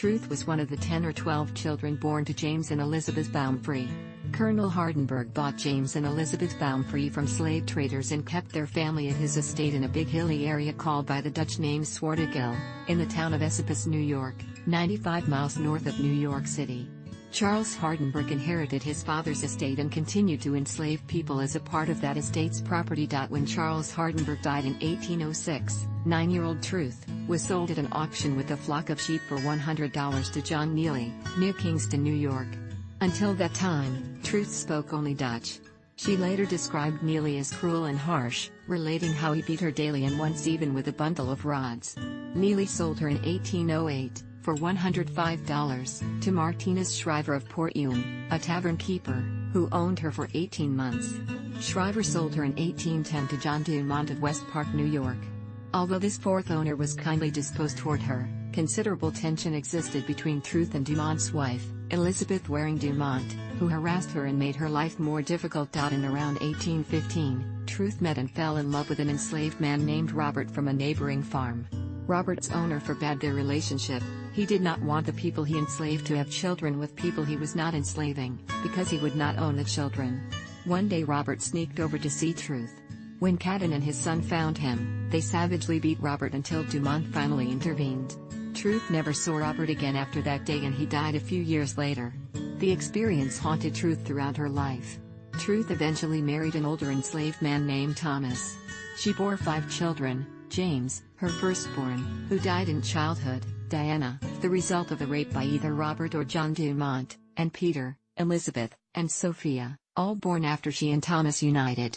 Truth was one of the 10 or 12 children born to James and Elizabeth Baumfree. Colonel Hardenbergh bought James and Elizabeth Baumfree from slave traders and kept their family at his estate in a big hilly area called by the Dutch name Swartekill, in the town of Esopus, New York, 95 miles north of New York City. Charles Hardenbergh inherited his father's estate and continued to enslave people as a part of that estate's property. When Charles Hardenbergh died in 1806, 9-year-old Truth was sold at an auction with a flock of sheep for $100 to John Neely, near Kingston, New York. Until that time, Truth spoke only Dutch. She later described Neely as cruel and harsh, relating how he beat her daily and once even with a bundle of rods. Neely sold her in 1808, for $105, to Martinus Schryver of Port Ewen, a tavern keeper, who owned her for 18 months. Schryver sold her in 1810 to John Dumont of West Park, New York. Although this fourth owner was kindly disposed toward her, considerable tension existed between Truth and Dumont's wife, Elizabeth Waring Dumont, who harassed her and made her life more difficult. In around 1815, Truth met and fell in love with an enslaved man named Robert from a neighbouring farm. Robert's owner forbade their relationship. He did not want the people he enslaved to have children with people he was not enslaving, because he would not own the children. One day Robert sneaked over to see Truth. When Catton and his son found him, they savagely beat Robert until Dumont finally intervened. Truth never saw Robert again after that day and he died a few years later. The experience haunted Truth throughout her life. Truth eventually married an older enslaved man named Thomas. She bore 5 children: James, her firstborn, who died in childhood; Diana, the result of a rape by either Robert or John Dumont; and Peter, Elizabeth, and Sophia, all born after she and Thomas united.